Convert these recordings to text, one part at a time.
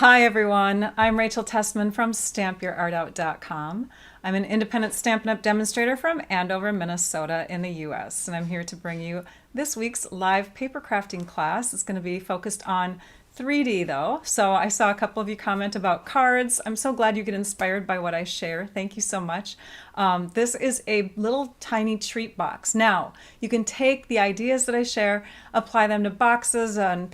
Hi everyone, I'm Rachel Tessman from stampyourartout.com. I'm an independent Stampin' Up! Demonstrator from Andover, Minnesota in the US, and I'm here to bring you this week's live paper crafting class. It's going to be focused on 3D though, so I saw a couple of you comment about cards. I'm so glad you get inspired by what I share. Thank you so much. This is a little tiny treat box. Now, you can take the ideas that I share, apply them to boxes and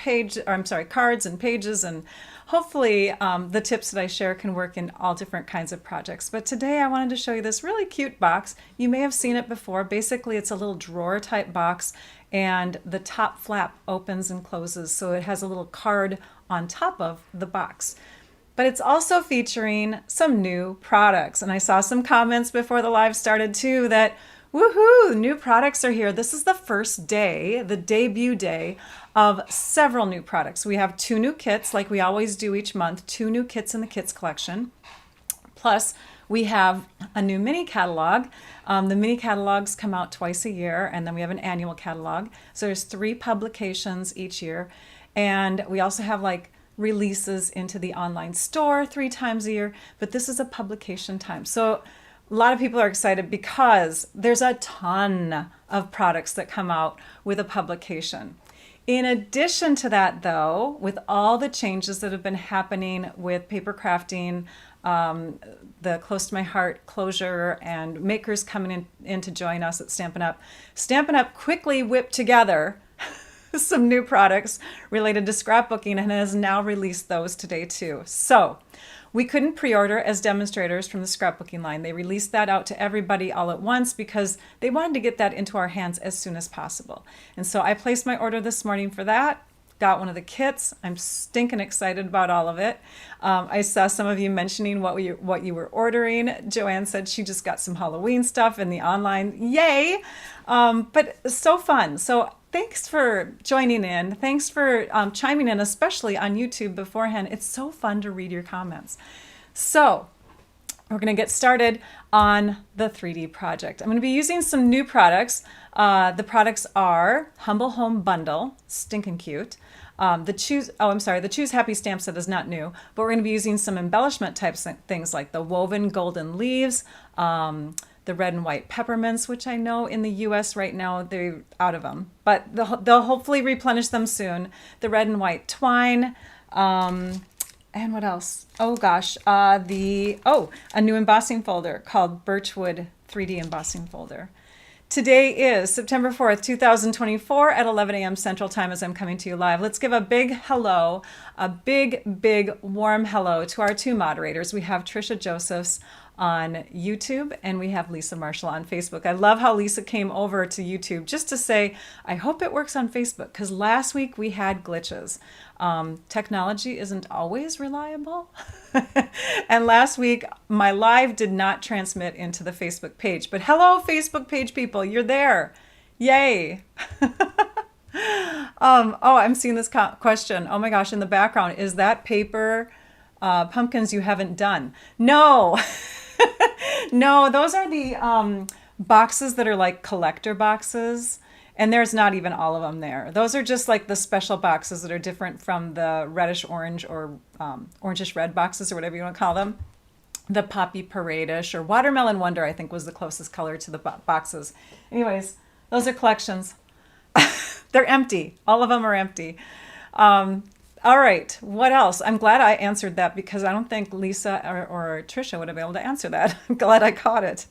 cards and pages, and hopefully the tips that I share can work in all different kinds of projects. But today I wanted to show you this really cute box. You may have seen it before. Basically, it's a little drawer type box, and the top flap opens and closes, so it has a little card on top of the box. But it's also featuring some new products, and I saw some comments before the live started too that woohoo, new products are here. This is the first day, the debut day of several new products. We have 2 new kits, like we always do each month, 2 new kits in the kits collection. Plus, we have a new mini catalog. The mini catalogs come out twice a year, and then we have an annual catalog. So there's 3 publications each year. And we also have like releases into the online store 3 times a year, but this is a publication time. So a lot of people are excited because there's a ton of products that come out with a publication. In addition to that though, with all the changes that have been happening with paper crafting, the Close to My Heart closure, and makers coming in to join us at Stampin' Up. Stampin' Up quickly whipped together some new products related to scrapbooking and has now released those today too. So we couldn't pre-order as demonstrators from the scrapbooking line. They released that out to everybody all at once because they wanted to get that into our hands as soon as possible. And so I placed my order this morning for that. Got one of the kits. I'm stinking excited about all of it. I saw some of you mentioning what you were ordering. Joanne said she just got some Halloween stuff in the online. Yay! But so fun. So thanks for joining in. Thanks for chiming in, especially on YouTube beforehand. It's so fun to read your comments. So we're going to get started on the 3D project. I'm going to be using some new products. The products are Humble Home Bundle, stinking cute. The Choose Happy stamp set is not new, but we're going to be using some embellishment type things like the woven golden leaves, the red and white peppermints, which I know in the US right now they're out of them, but they'll hopefully replenish them soon. The red and white twine, and what else? Oh gosh, a new embossing folder called Birch Wood 3D Embossing Folder. Today is September 4th, 2024 at 11 a.m. Central Time as I'm coming to you live. Let's give a big hello, a big warm hello to our 2 moderators. We have Trisha Josephs on YouTube, and we have Lisa Marshall on Facebook. I love how Lisa came over to YouTube just to say, I hope it works on Facebook, because last week we had glitches. Technology isn't always reliable. And last week my live did not transmit into the Facebook page, but hello Facebook page people, you're there. Yay. I'm seeing this question. Oh my gosh, in the background, is that paper pumpkins you haven't done? No. No, those are the boxes that are like collector boxes, and there's not even all of them there. Those are just like the special boxes that are different from the reddish orange or orangish red boxes, or whatever you want to call them. The Poppy Parade-ish or Watermelon Wonder, I think, was the closest color to the boxes. Anyways, those are collections. They're empty. All of them are empty. All right, what else? I'm glad I answered that because I don't think Lisa or Trisha would have been able to answer that. I'm glad I caught it.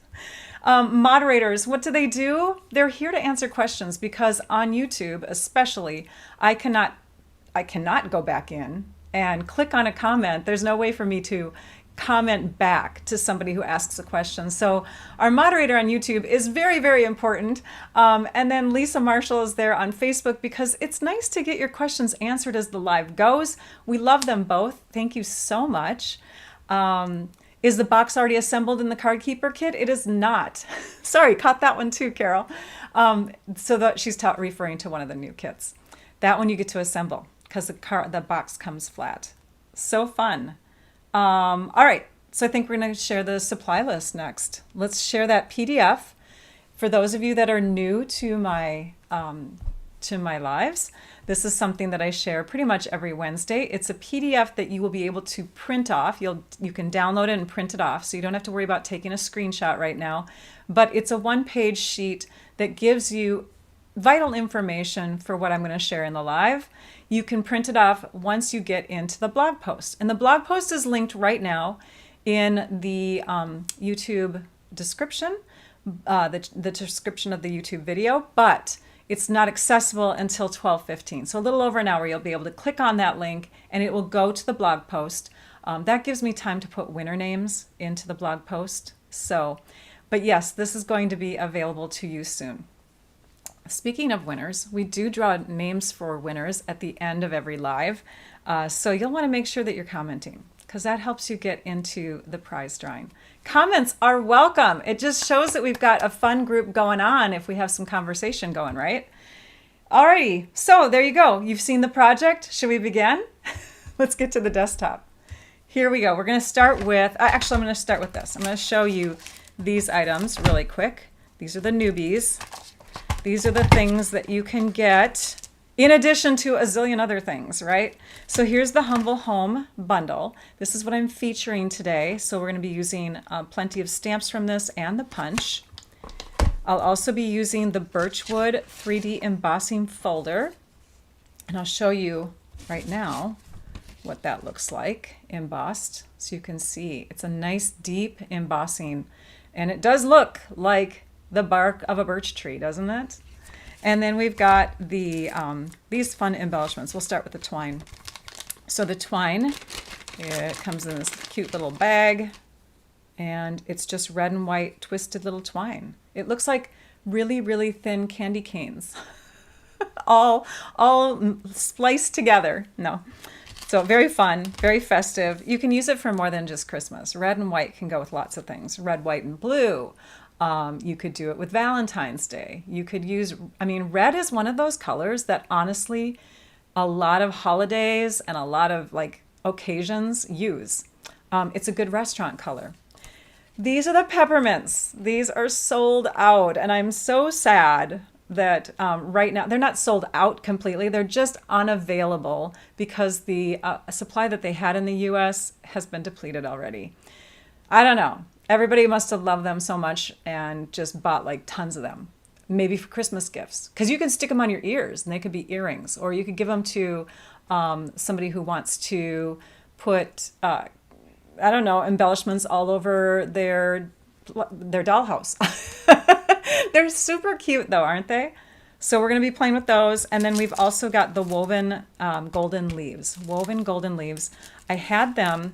Moderators, what do? They're here to answer questions because on YouTube, especially, I cannot go back in and click on a comment. There's no way for me to comment back to somebody who asks a question. So our moderator on YouTube is very important. And then Lisa Marshall is there on Facebook because it's nice to get your questions answered as the live goes. We love them both. Thank you so much. Is the box already assembled in the Card Keeper kit? It is not. Sorry, caught that one too, Carol. She's referring to one of the new kits. That one you get to assemble because the box comes flat. So fun. All right, so I think we're going to share the supply list next. Let's share that PDF. For those of you that are new to my to my lives. This is something that I share pretty much every Wednesday. It's a PDF that you will be able to print off. You can download it and print it off, so you don't have to worry about taking a screenshot right now. But it's a one-page sheet that gives you vital information for what I'm going to share in the live. You can print it off once you get into the blog post. And the blog post is linked right now in the YouTube description, the description of the YouTube video, but it's not accessible until 12:15. So a little over an hour, you'll be able to click on that link and it will go to the blog post. That gives me time to put winner names into the blog post. So, but yes, this is going to be available to you soon. Speaking of winners, we do draw names for winners at the end of every live. So you'll want to make sure that you're commenting, because that helps you get into the prize drawing. Comments are welcome. It just shows that we've got a fun group going on if we have some conversation going, right? Alrighty, so there you go. You've seen the project. Should we begin? Let's get to the desktop. Here we go. We're going to start with, actually I'm going to start with this. I'm going to show you these items really quick. These are the newbies. These are the things that you can get in addition to a zillion other things, right? So here's the Humble Home bundle. This is what I'm featuring today. So we're going to be using plenty of stamps from this and the punch. I'll also be using the Birch Wood 3D Embossing Folder. And I'll show you right now what that looks like embossed. So you can see it's a nice deep embossing. And it does look like the bark of a birch tree, doesn't it? And then we've got the these fun embellishments. We'll start with the twine. So the twine, it comes in this cute little bag, and it's just red and white twisted little twine. It looks like really, really thin candy canes, all spliced together. No. So very fun, very festive. You can use it for more than just Christmas. Red and white can go with lots of things. Red, white, and blue. You could do it with Valentine's Day. You could use, I mean, red is one of those colors that honestly a lot of holidays and a lot of like occasions use. It's a good restaurant color. These are the peppermints. These are sold out, and I'm so sad that right now they're not sold out completely. They're just unavailable because the supply that they had in the US has been depleted already. I don't know. Everybody must have loved them so much and just bought like tons of them, maybe for Christmas gifts, because you can stick them on your ears and they could be earrings, or you could give them to somebody who wants to put, I don't know, embellishments all over their dollhouse. They're super cute though, aren't they? So we're going to be playing with those. And then we've also got the woven golden leaves. Woven golden leaves. I had them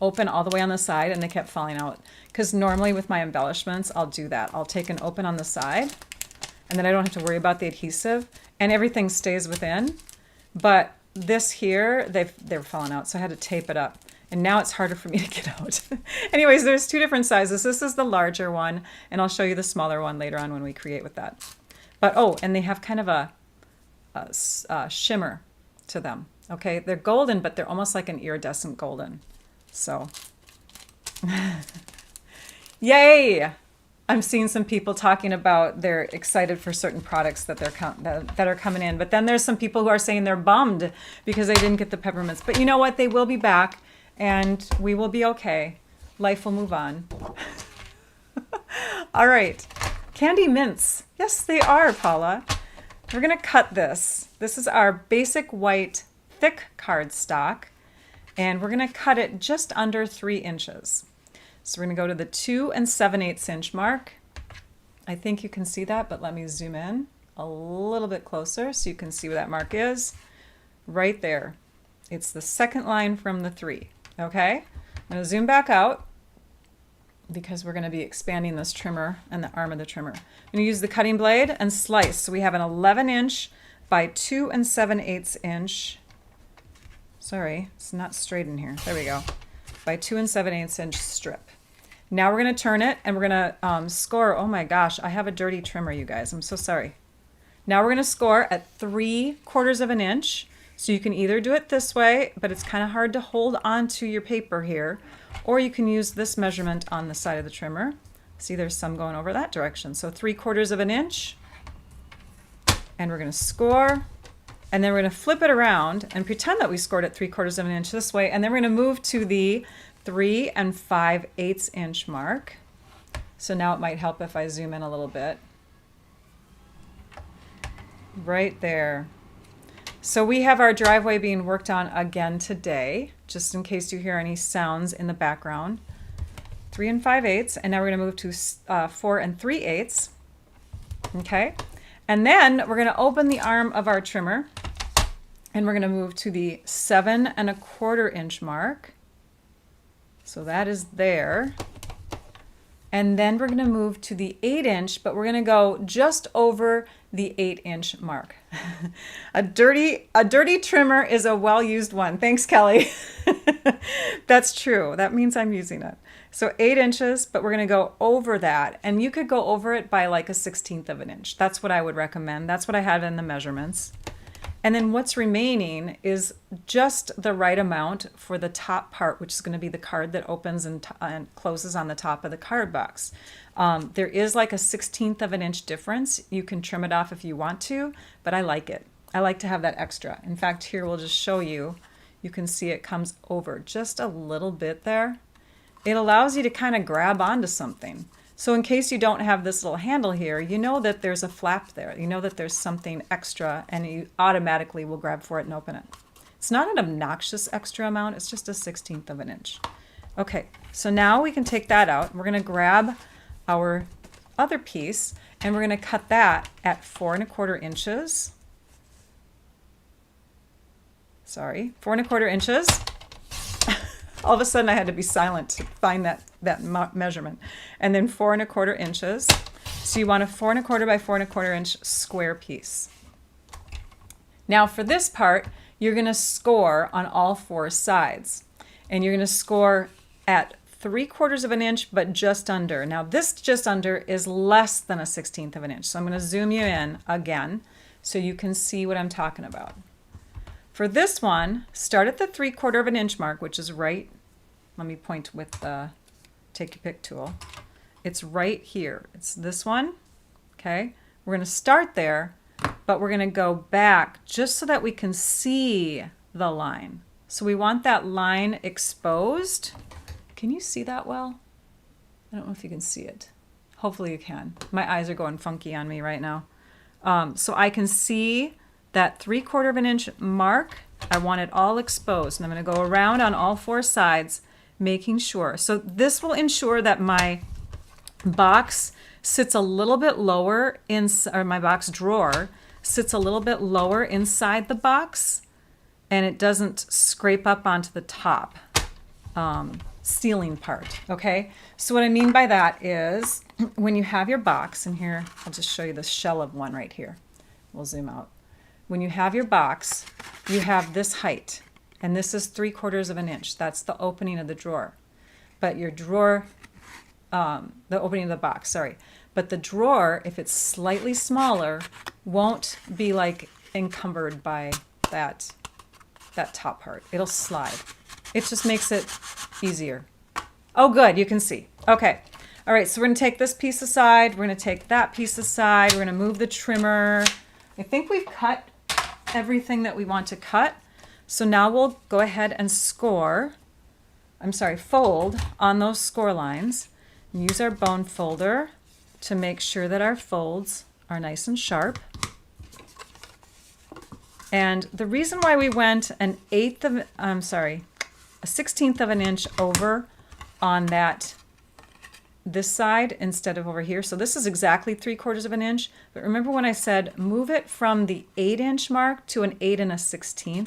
open all the way on the side and they kept falling out, because normally with my embellishments I'll do that. I'll take an open on the side and then I don't have to worry about the adhesive and everything stays within. But this here, they're falling out, so I had to tape it up, and now it's harder for me to get out. Anyways, there's two different sizes. This is the larger one, and I'll show you the smaller one later on when we create with that. But oh, and they have kind of a shimmer to them. Okay, they're golden, but they're almost like an iridescent golden. So, yay! I'm seeing some people talking about they're excited for certain products that that are coming in. But then there's some people who are saying they're bummed because they didn't get the peppermints. But you know what? They will be back, and we will be okay. Life will move on. All right. Candy mints. Yes, they are, Paula. We're going to cut this. This is our basic white thick cardstock. And we're going to cut it just under 3 inches. So we're going to go to the 2 7/8 inch mark. I think you can see that, but let me zoom in a little bit closer so you can see where that mark is. Right there. It's the second line from the 3. Okay? I'm going to zoom back out because we're going to be expanding this trimmer and the arm of the trimmer. I'm going to use the cutting blade and slice. So we have an 11 inch by 2 7/8 inch. Sorry, it's not straight in here. There we go. By 2 7/8 inch strip. Now we're going to turn it and we're going to score. Oh my gosh, I have a dirty trimmer, you guys. I'm so sorry. Now we're going to score at 3/4 of an inch. So you can either do it this way, but it's kind of hard to hold onto your paper here, or you can use this measurement on the side of the trimmer. See, there's some going over that direction. So 3/4 of an inch. and we're going to score, and then we're going to flip it around and pretend that we scored at 3/4 of an inch this way, and then we're going to move to the 3 5/8 inch mark. So now it might help if I zoom in a little bit. Right there. So we have our driveway being worked on again today, just in case you hear any sounds in the background. 3 5/8, and now we're going to move to 4 3/8. Okay, and then we're going to open the arm of our trimmer, and we're going to move to the 7 1/4 inch mark. So that is there. And then we're going to move to the 8 inch, but we're going to go just over the 8 inch mark. A dirty trimmer is a well-used one. Thanks, Kelly. That's true. That means I'm using it. So 8 inches, but we're going to go over that. And you could go over it by like a 1/16 of an inch. That's what I would recommend. That's what I had in the measurements. And then what's remaining is just the right amount for the top part, which is going to be the card that opens and closes on the top of the card box. There is like a 1/16 of an inch difference. You can trim it off if you want to, but I like it. I like to have that extra. In fact, here we'll just show you. You can see it comes over just a little bit there. It allows you to kind of grab onto something. So in case you don't have this little handle here, you know that there's a flap there. You know that there's something extra, and you automatically will grab for it and open it. It's not an obnoxious extra amount. It's just a 1/16 of an inch. Okay, so now we can take that out. We're going to grab our other piece, and we're going to cut that at 4 1/4 inches. Sorry, 4 1/4 inches. All of a sudden I had to be silent to find that measurement. And then 4 1/4 inches. So you want a 4 1/4 by 4 1/4 inch square piece. Now for this part, you're going to score on all 4 sides. And you're going to score at 3/4 of an inch, but just under. Now this just under is less than a 1/16 of an inch. So I'm going to zoom you in again so you can see what I'm talking about. For this one, start at the 3/4 of an inch mark, which is right, let me point with the take your pick tool. It's right here. It's this one, okay? We're going to start there, but we're going to go back just so that we can see the line. So we want that line exposed. Can you see that well? I don't know if you can see it. Hopefully you can. My eyes are going funky on me right now. So I can see that 3/4 of an inch mark. I want it all exposed, and I'm going to go around on all 4 sides, making sure. So this will ensure that my box sits a little bit lower or my box drawer sits a little bit lower inside the box, and it doesn't scrape up onto the top ceiling part. Okay, so what I mean by that is when you have your box, and here I'll just show you the shell of one right here. We'll zoom out. When you have your box, you have this height, and this is 3/4 of an inch. That's the opening of the drawer. But your drawer, the opening of the box, sorry. But the drawer, if it's slightly smaller, won't be like encumbered by that top part. It'll slide. It just makes it easier. Oh, good, you can see. Okay. All right, so we're going to take this piece aside. We're going to take that piece aside. We're going to move the trimmer. I think we've cut everything that we want to cut. So now we'll go ahead and fold on those score lines. Use our bone folder to make sure that our folds are nice and sharp. And the reason why we went a 1/16 of an inch over on this side instead of over here. So this is exactly 3/4 of an inch. But remember when I said move it from the 8 inch mark to an 8 1/16?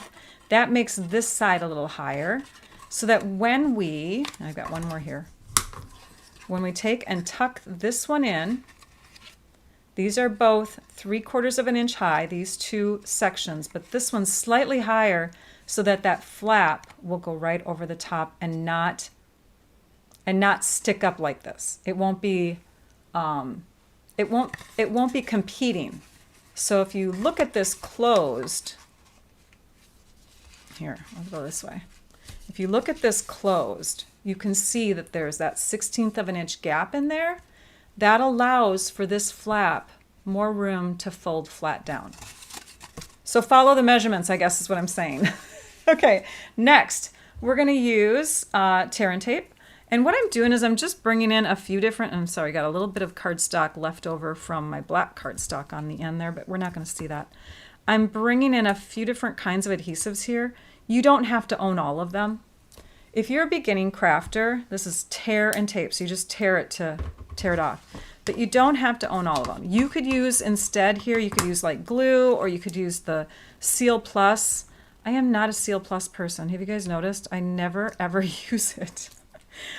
That makes this side a little higher, so that when I've got one more here. When we take and tuck this one in, these are both 3/4 of an inch high, these 2 sections, but this one's slightly higher so that that flap will go right over the top and not stick up like this. It won't be competing. So if you look at this closed, here, I'll go this way. If you look at this closed, you can see that there's that 1/16 of an inch gap in there. That allows for this flap more room to fold flat down. So follow the measurements, I guess is what I'm saying. Okay, next we're going to use tear and tape. And what I'm doing is I'm just bringing in a few different, I'm sorry, I got a little bit of cardstock left over from my black cardstock on the end there, but we're not going to see that. I'm bringing in a few different kinds of adhesives here. You don't have to own all of them. If you're a beginning crafter, this is tear and tape, so you just tear it off. But you don't have to own all of them. You could use instead here, you could use like glue, or you could use the Seal Plus. I am not a Seal Plus person. Have you guys noticed? I never ever use it.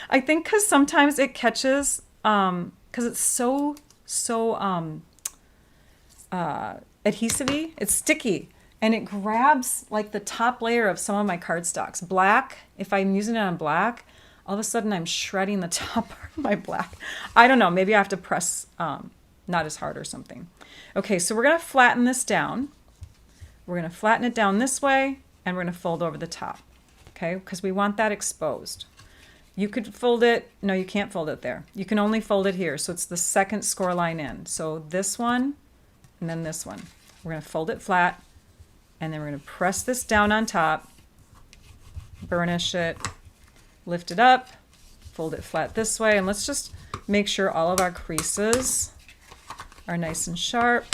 I think because sometimes it catches, because it's so adhesive-y, it's sticky, and it grabs like the top layer of some of my cardstocks. Black, if I'm using it on black, all of a sudden I'm shredding the top part of my black. I don't know, maybe I have to press not as hard or something. Okay, so we're going to flatten this down. We're going to flatten it down this way, and we're going to fold over the top, okay, because we want that exposed. You could fold it, no, you can't fold it there. You can only fold it here, so it's the second score line in. So this one, and then this one. We're going to fold it flat, and then we're going to press this down on top, burnish it, lift it up, fold it flat this way, and let's just make sure all of our creases are nice and sharp.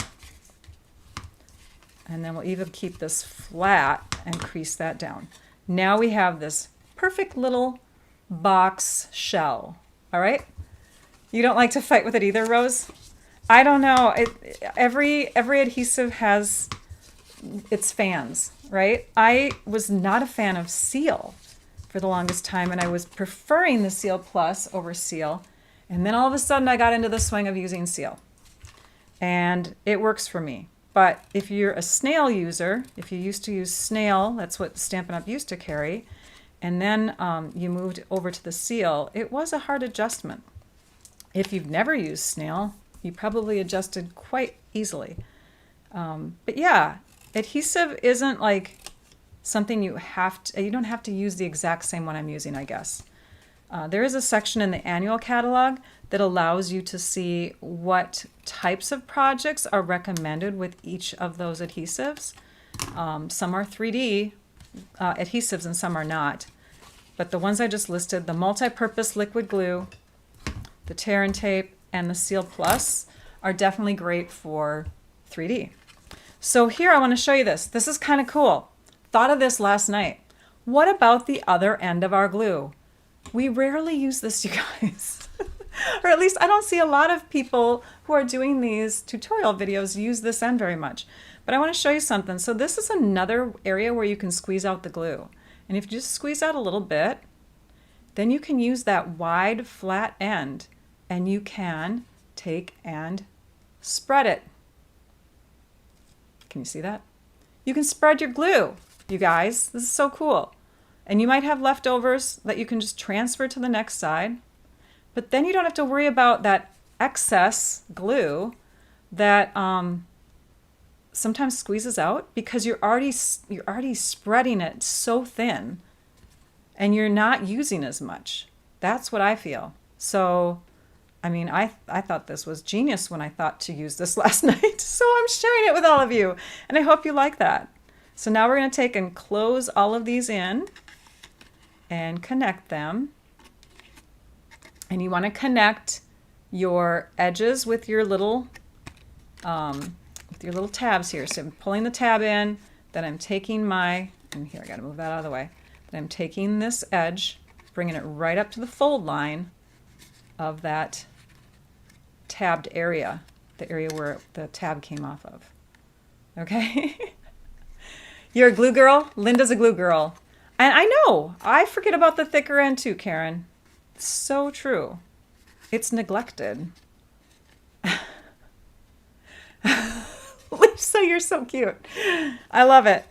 And then we'll even keep this flat and crease that down. Now we have this perfect little box shell. All right? You don't like to fight with it either, Rose? I don't know. Every adhesive has its fans, right? I was not a fan of Seal for the longest time, and I was preferring the Seal Plus over Seal. And then all of a sudden I got into the swing of using Seal. And it works for me. But if you're a snail user, if you used to use snail, that's what Stampin' Up used to carry, and then you moved over to the Seal, it was a hard adjustment. If you've never used snail, you probably adjusted quite easily. But yeah, adhesive isn't like something you don't have to use the exact same one I'm using, I guess. There is a section in the annual catalog that allows you to see what types of projects are recommended with each of those adhesives. Some are 3D adhesives and some are not. But the ones I just listed, the multi-purpose liquid glue, the tear and tape, and the Seal Plus are definitely great for 3D. So here I want to show you this. This is kind of cool. Thought of this last night. What about the other end of our glue? We rarely use this, you guys. Or at least I don't see a lot of people who are doing these tutorial videos use this end very much. But I want to show you something. So this is another area where you can squeeze out the glue. And if you just squeeze out a little bit, then you can use that wide flat end and you can take and spread it. Can you see that? You can spread your glue, you guys. This is so cool. And you might have leftovers that you can just transfer to the next side. But then you don't have to worry about that excess glue that sometimes squeezes out because you're already spreading it so thin and you're not using as much. That's what I feel. So, I mean, I thought this was genius when I thought to use this last night. So I'm sharing it with all of you and I hope you like that. So now we're going to take and close all of these in and connect them. And you want to connect your edges with your little tabs here. So I'm pulling the tab in, then I'm taking and here I got to move that out of the way. Then I'm taking this edge, bringing it right up to the fold line of that tabbed area, the area where the tab came off of. Okay? You're a glue girl? Linda's a glue girl. And I know, I forget about the thicker end too, Karen. It's so true. It's neglected. Lisa, you're so cute. I love it.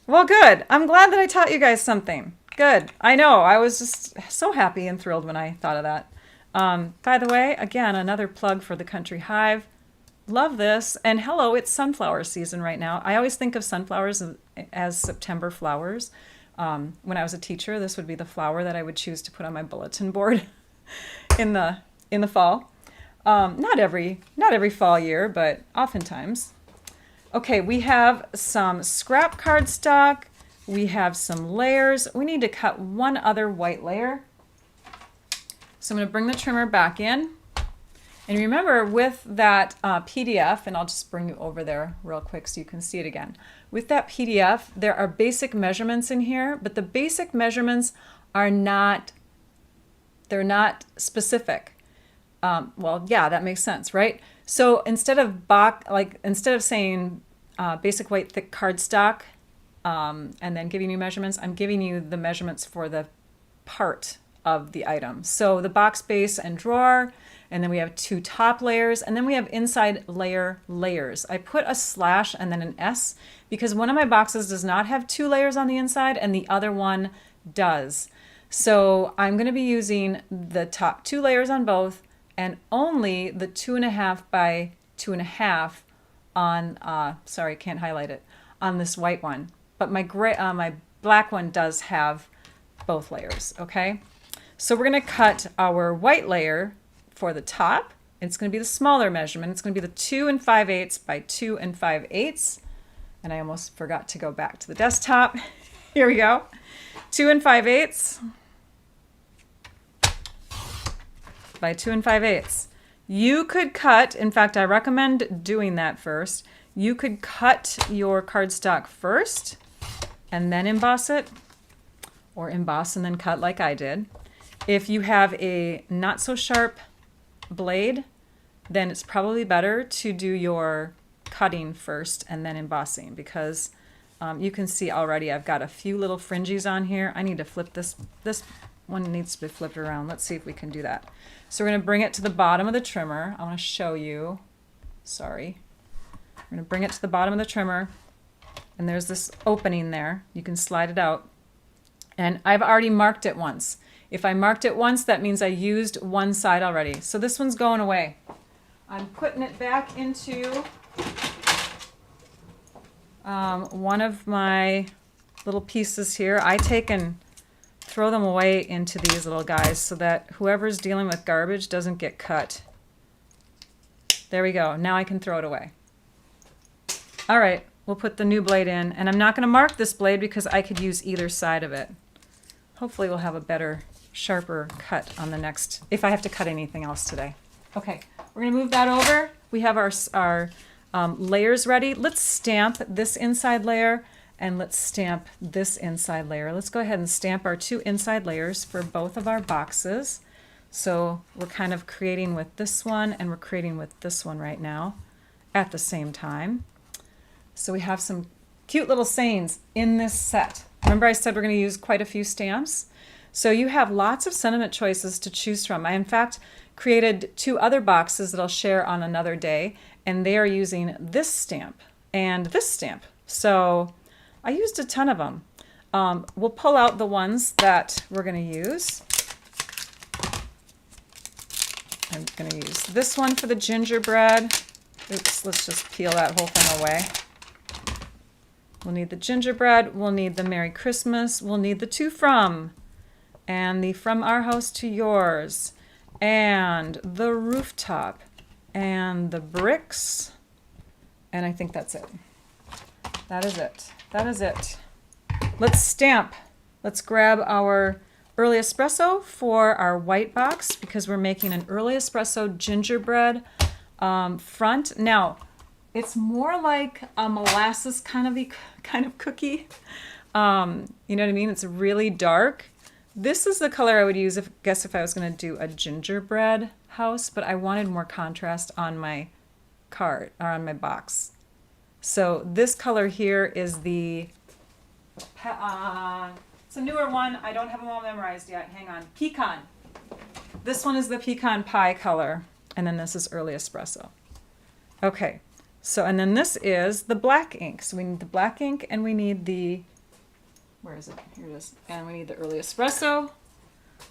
Well, good. I'm glad that I taught you guys something. Good. I know. I was just so happy and thrilled when I thought of that. By the way, again, another plug for the Country Hive. Love this. And hello, it's sunflower season right now. I always think of sunflowers as September flowers. When I was a teacher, this would be the flower that I would choose to put on my bulletin board in the fall. Not every fall year, but oftentimes. Okay, we have some scrap cardstock. We have some layers. We need to cut one other white layer. So I'm going to bring the trimmer back in. And remember with that PDF, and I'll just bring you over there real quick so you can see it again. With that PDF, there are basic measurements in here, but the basic measurements are not, they're not specific. Well, yeah, that makes sense, right? So instead of saying basic white thick cardstock and then giving you measurements, I'm giving you the measurements for the part of the item. So the box base and drawer, and then we have 2 top layers, and then we have inside layer layers. I put a slash and then an S because one of my boxes does not have 2 layers on the inside and the other one does. So I'm going to be using the top 2 layers on both and only the 2.5 by 2.5 on, sorry, can't highlight it, on this white one. But my my black one does have both layers, okay? So we're going to cut our white layer for the top. It's going to be the smaller measurement. It's going to be the 2 5/8 by 2 5/8. And I almost forgot to go back to the desktop. Here we go. 2 5/8 by 2 5/8. You could cut, in fact, I recommend doing that first. You could cut your cardstock first and then emboss it, or emboss and then cut like I did. If you have a not so sharp blade, then it's probably better to do your cutting first and then embossing, because you can see already I've got a few little fringes on here. I need to flip this. This one needs to be flipped around. Let's see if we can do that. So we're going to bring it to the bottom of the trimmer. I want to show you. Sorry. We're going to bring it to the bottom of the trimmer, and there's this opening there. You can slide it out. And I've already marked it once. If I marked it once, that means I used one side already. So this one's going away. I'm putting it back into one of my little pieces here. I take and throw them away into these little guys so that whoever's dealing with garbage doesn't get cut. There we go. Now I can throw it away. All right, we'll put the new blade in. And I'm not going to mark this blade because I could use either side of it. Hopefully we'll have a better, sharper cut on the next, if I have to cut anything else today. Okay, we're going to move that over. We have our layers ready. Let's stamp this inside layer and let's stamp this inside layer. Let's go ahead and stamp our 2 inside layers for both of our boxes. So we're kind of creating with this one and we're creating with this one right now at the same time. So we have some cute little sayings in this set. Remember I said we're going to use quite a few stamps? So you have lots of sentiment choices to choose from. I, in fact, created 2 other boxes that I'll share on another day, and they are using this stamp and this stamp. So I used a ton of them. We'll pull out the ones that we're going to use. I'm going to use this one for the gingerbread. Oops, let's just peel that whole thing away. We'll need the gingerbread, we'll need the Merry Christmas, we'll need the 2 from, and the From Our House to Yours, and the rooftop, and the bricks, and I think that's it. That is it. That is it. Let's stamp. Let's grab our early espresso for our white box because we're making an early espresso gingerbread front. Now, it's more like a molasses kind of cookie. You know what I mean? It's really dark. This is the color I would use if I was going to do a gingerbread house, but I wanted more contrast on my card or on my box. So this color here is the it's a newer one. I don't have them all memorized yet. Hang on. Pecan. This one is the pecan pie color, and then this is early espresso. Okay. So, and then this is the black ink. So we need the black ink and we need the, where is it? Here it is. And we need the early espresso.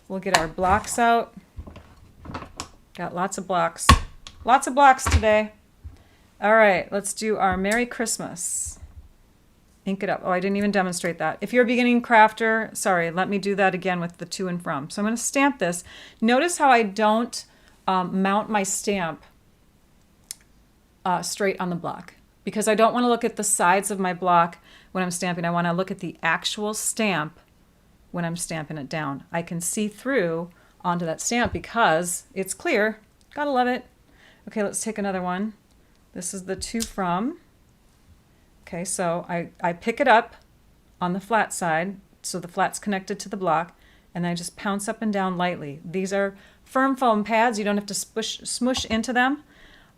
We'll get our blocks out. Got lots of blocks. Lots of blocks today. All right, let's do our Merry Christmas. Ink it up. Oh, I didn't even demonstrate that. If you're a beginning crafter, sorry, let me do that again with the to and from. So I'm going to stamp this. Notice how I don't mount my stamp straight on the block, because I don't want to look at the sides of my block when I'm stamping. I want to look at the actual stamp when I'm stamping it down. I can see through onto that stamp because it's clear. Gotta love it. Okay, let's take another one. This is the To From. Okay, so I pick it up on the flat side, so the flat's connected to the block, and then I just pounce up and down lightly. These are firm foam pads. You don't have to smush into them.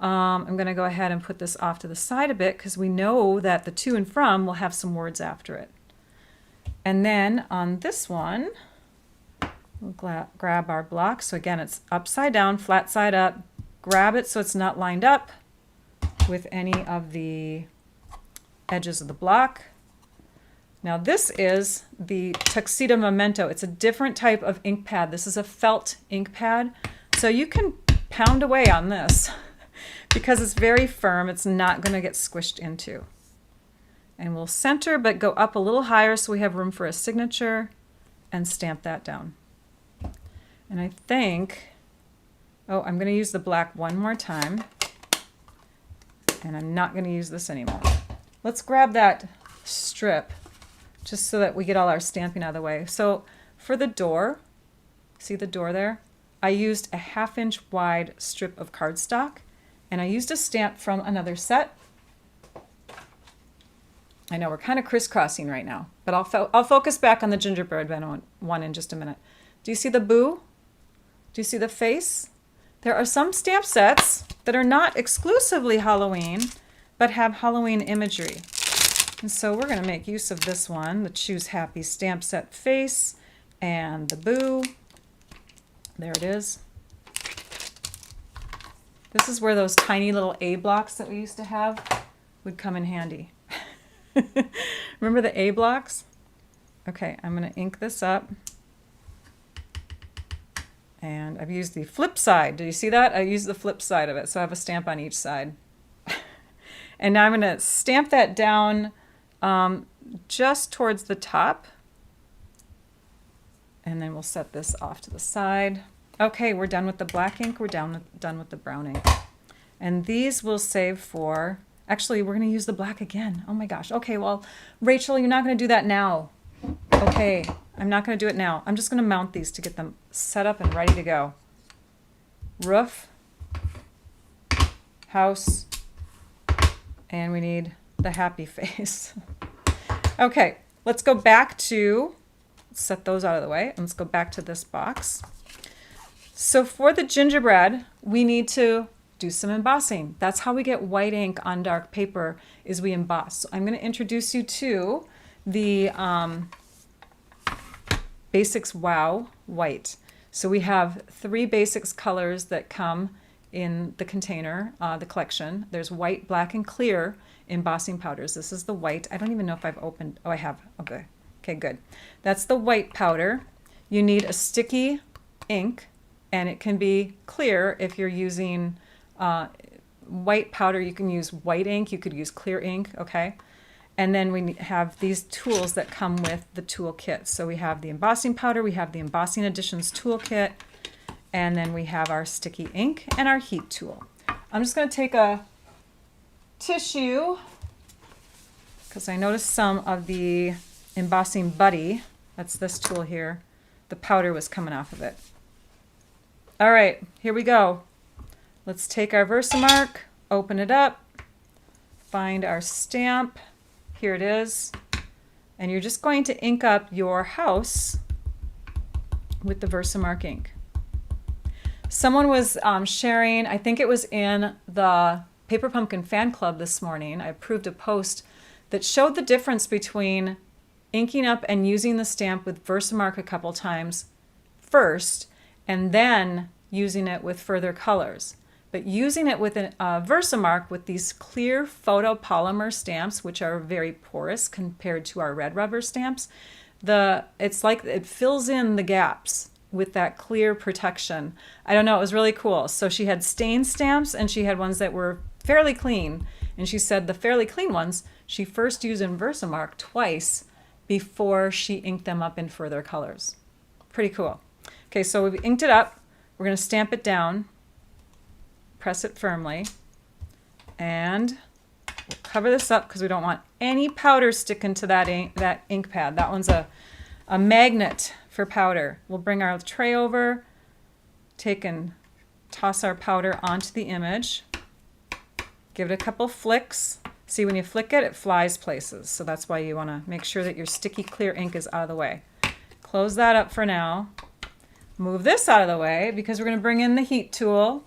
I'm going to go ahead and put this off to the side a bit because we know that the To and From will have some words after it. And then on this one, we'll grab our block. So again, it's upside down, flat side up. Grab it so it's not lined up with any of the edges of the block. Now this is the Tuxedo Memento. It's a different type of ink pad. This is a felt ink pad. So you can pound away on this because it's very firm. It's not going to get squished into. And we'll center but go up a little higher so we have room for a signature and stamp that down. And I think, oh, I'm going to use the black one more time. And I'm not going to use this anymore. Let's grab that strip just so that we get all our stamping out of the way. So for the door, see the door there? I used a 1/2 inch wide strip of cardstock, and I used a stamp from another set. I know we're kind of crisscrossing right now, but I'll focus back on the gingerbread one in just a minute. Do you see the boo? Do you see the face? There are some stamp sets that are not exclusively Halloween, but have Halloween imagery. And so we're going to make use of this one, the Choose Happy stamp set face and the boo. There it is. This is where those tiny little A blocks that we used to have would come in handy. Remember the A blocks? Okay, I'm going to ink this up. And I've used the flip side. Do you see that? I used the flip side of it, so I have a stamp on each side. And now I'm going to stamp that down just towards the top. And then we'll set this off to the side. Okay, we're done with the black ink. We're done with the brown ink. And these we'll save for, actually, we're going to use the black again. Oh my gosh. Okay, well, Rachel, you're not going to do that now. Okay, I'm not going to do it now. I'm just going to mount these to get them set up and ready to go. Roof, house, and we need the happy face. Okay, let's go back to, set those out of the way, and let's go back to this box. So for the gingerbread, we need to do some embossing. That's how we get white ink on dark paper, is we emboss. So I'm going to introduce you to the Basics Wow White. So we have 3 basics colors that come in the container, the collection. There's white, black, and clear embossing powders. This is the white. I don't even know if I've opened. Oh, I have. Okay. Okay, good. That's the white powder. You need a sticky ink, and it can be clear if you're using white powder. You can use white ink. You could use clear ink, okay? And then we have these tools that come with the tool kit. So we have the embossing powder, we have the Embossing Additions toolkit, and then we have our sticky ink and our heat tool. I'm just going to take a tissue because I noticed some of the embossing buddy, that's this tool here, the powder was coming off of it. All right, here we go. Let's take our Versamark, open it up, find our stamp. Here it is. And you're just going to ink up your house with the Versamark ink. Someone was sharing, I think it was in the Paper Pumpkin fan club this morning, I approved a post that showed the difference between inking up and using the stamp with Versamark a couple times first, and then using it with further colors. But using it with a Versamark with these clear photopolymer stamps, which are very porous compared to our red rubber stamps, it's like it fills in the gaps with that clear protection. I don't know, it was really cool. So she had stain stamps and she had ones that were fairly clean. And she said the fairly clean ones she first used in Versamark twice before she inked them up in further colors. Pretty cool. Okay, so we've inked it up. We're going to stamp it down. press it firmly, and we'll cover this up because we don't want any powder sticking to that ink pad. That one's a magnet for powder. We'll bring our tray over, take and toss our powder onto the image, give it a couple flicks. See, when you flick it, it flies places. So that's why you want to make sure that your sticky clear ink is out of the way. Close that up for now. Move this out of the way because we're going to bring in the heat tool.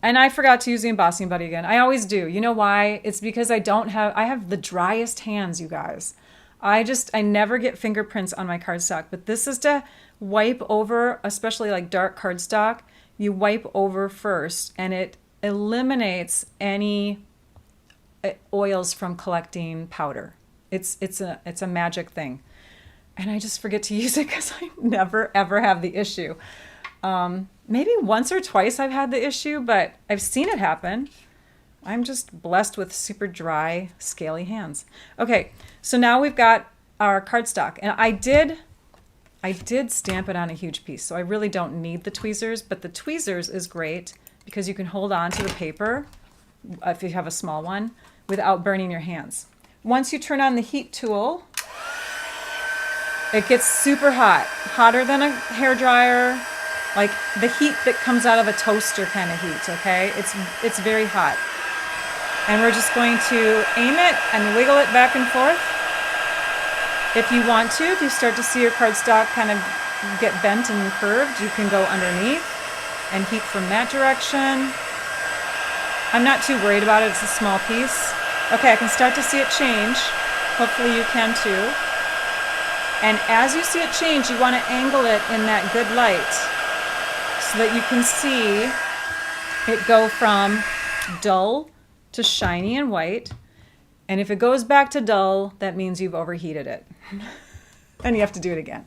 And I forgot to use the embossing buddy again. I always do. You know why? It's because I have the driest hands, you guys. I never get fingerprints on my cardstock, but this is to wipe over, especially like dark cardstock. You wipe over first and it eliminates any oils from collecting powder. It's a magic thing. And I just forget to use it because I never ever have the issue. Maybe once or twice I've had the issue, but I've seen it happen. I'm just blessed with super dry, scaly hands. Okay, so now we've got our cardstock, and I did stamp it on a huge piece, so I really don't need the tweezers, but the tweezers is great because you can hold on to the paper if you have a small one without burning your hands. Once you turn on the heat tool, it gets super hot, hotter than a hairdryer, like the heat that comes out of a toaster kind of heat, okay? It's very hot. And we're just going to aim it and wiggle it back and forth. If you want to, if you start to see your cardstock kind of get bent and curved, you can go underneath and heat from that direction. I'm not too worried about it, it's a small piece. Okay, I can start to see it change. Hopefully you can too. And as you see it change, you want to angle it in that good light so that you can see it go from dull to shiny and white. And if it goes back to dull, that means you've overheated it. And you have to do it again.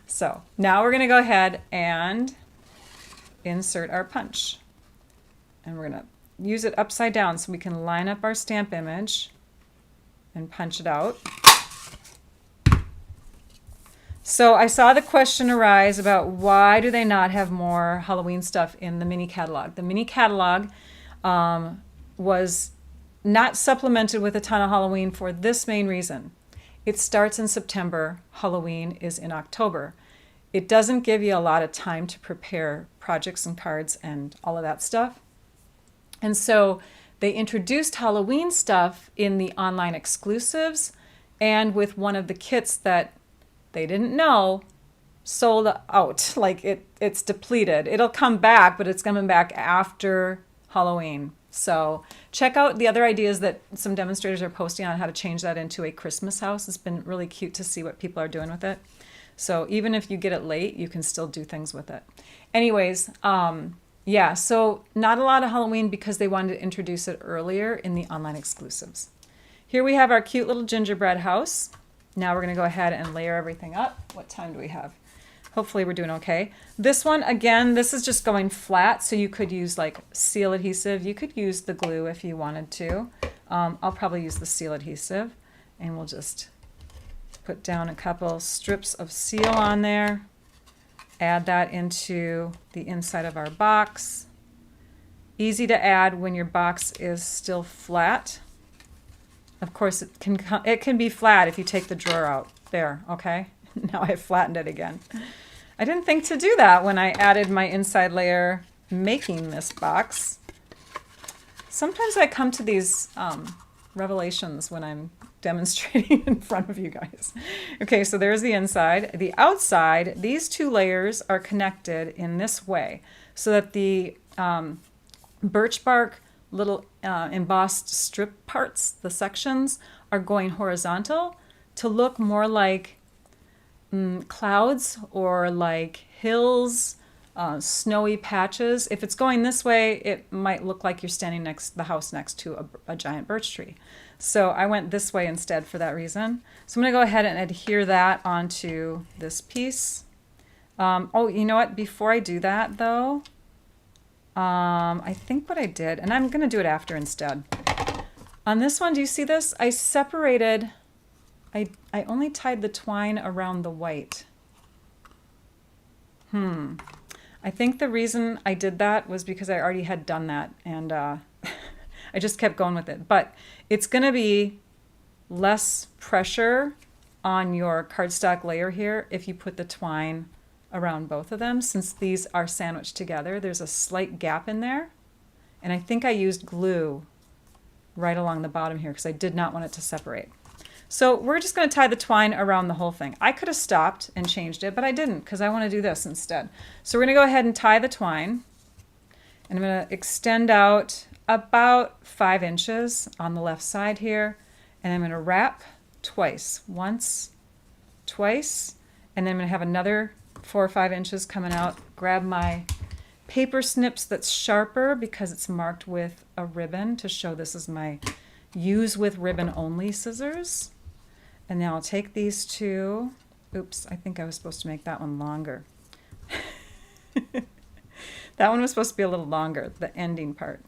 So now we're going to go ahead and insert our punch. And we're going to use it upside down so we can line up our stamp image and punch it out. So I saw the question arise about why do they not have more Halloween stuff in the mini catalog. The mini catalog was not supplemented with a ton of Halloween for this main reason. It starts in September, Halloween is in October. It doesn't give you a lot of time to prepare projects and cards and all of that stuff. And so they introduced Halloween stuff in the online exclusives and with one of the kits that they didn't know sold out. Like it's depleted. It'll come back, but it's coming back after Halloween. So check out the other ideas that some demonstrators are posting on how to change that into a Christmas house. It's been really cute to see what people are doing with it. So even if you get it late, you can still do things with it. Anyways, yeah, so not a lot of Halloween because they wanted to introduce it earlier in the online exclusives. Here we have our cute little gingerbread house. Now we're going to go ahead and layer everything up. What time do we have? Hopefully we're doing okay. This one, again, this is just going flat, so you could use like seal adhesive. You could use the glue if you wanted to. I'll probably use the seal adhesive, and we'll just put down a couple strips of seal on there. Add that into the inside of our box. Easy to add when your box is still flat. Of course, it can be flat if you take the drawer out. There, okay? Now I've flattened it again. I didn't think to do that when I added my inside layer making this box. Sometimes I come to these revelations when I'm demonstrating in front of you guys. Okay, so there's the inside. The outside, these two layers are connected in this way so that the birch bark little embossed strip parts, the sections, are going horizontal to look more like clouds or like hills, snowy patches. If it's going this way, it might look like you're standing the house next to a giant birch tree. So I went this way instead for that reason. So I'm going to go ahead and adhere that onto this piece. Oh, you know what? Before I do that though, I think what I did, and I'm going to do it after instead. On this one, do you see this? I separated, I only tied the twine around the white. I'm I think the reason I did that was because I already had done that, and I just kept going with it. But it's going to be less pressure on your cardstock layer here if you put the twine around both of them. Since these are sandwiched together, there's a slight gap in there. And I think I used glue right along the bottom here because I did not want it to separate. So we're just going to tie the twine around the whole thing. I could have stopped and changed it, but I didn't because I want to do this instead. So we're going to go ahead and tie the twine. And I'm going to extend out about 5 inches on the left side here. And I'm going to wrap twice. Once, twice, and then I'm going to have another 4 or 5 inches coming out. Grab my paper snips that's sharper because it's marked with a ribbon to show this is my use with ribbon only scissors. And now I'll take these two. Oops, I think I was supposed to make that one longer. That one was supposed to be a little longer, the ending part.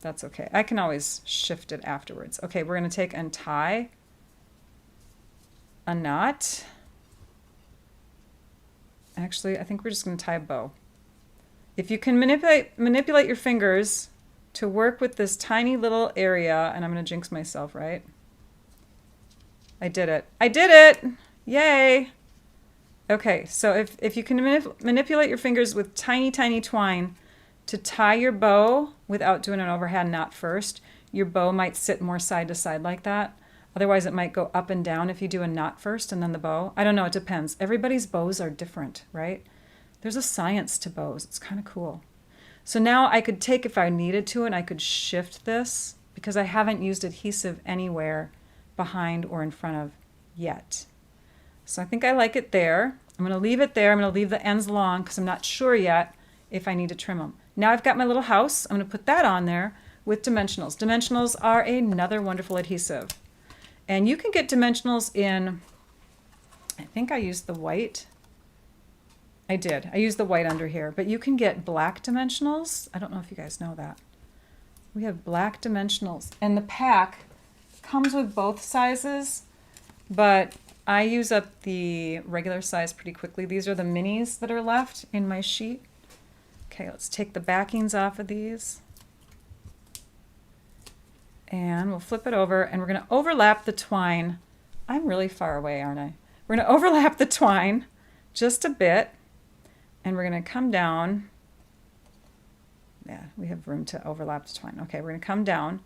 That's okay. I can always shift it afterwards. Okay, we're going to take and tie a knot. Actually, I think we're just going to tie a bow. If you can manipulate your fingers to work with this tiny little area, and I'm going to jinx myself, right? I did it. I did it! Yay! Okay, so if you can manipulate your fingers with tiny, tiny twine to tie your bow without doing an overhand knot first, your bow might sit more side to side like that. Otherwise, it might go up and down if you do a knot first and then the bow. I don't know, it depends. Everybody's bows are different, right? There's a science to bows. It's kind of cool. So now I could take, if I needed to, and I could shift this because I haven't used adhesive anywhere behind or in front of yet. So I think I like it there. I'm going to leave it there. I'm going to leave the ends long because I'm not sure yet if I need to trim them. Now I've got my little house. I'm going to put that on there with dimensionals. Dimensionals are another wonderful adhesive. And you can get dimensionals in, I think I used the white. I did. I used the white under here. But you can get black dimensionals. I don't know if you guys know that. We have black dimensionals. And the pack comes with both sizes, but I use up the regular size pretty quickly. These are the minis that are left in my sheet. Okay, let's take the backings off of these. And we'll flip it over, and we're going to overlap the twine. I'm really far away, aren't I? We're going to overlap the twine just a bit, and we're going to come down. Yeah, we have room to overlap the twine. Okay, we're going to come down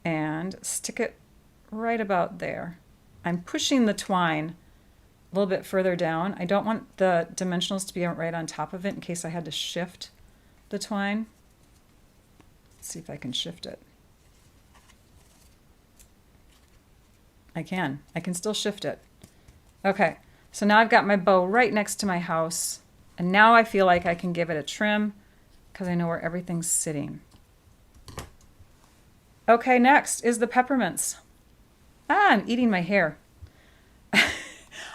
and stick it right about there. I'm pushing the twine a little bit further down. I don't want the dimensionals to be right on top of it in case I had to shift the twine. Let's see if I can shift it. I can still shift it. Okay, so now I've got my bow right next to my house, and now I feel like I can give it a trim because I know where everything's sitting. Okay, next is the peppermints. I'm eating my hair.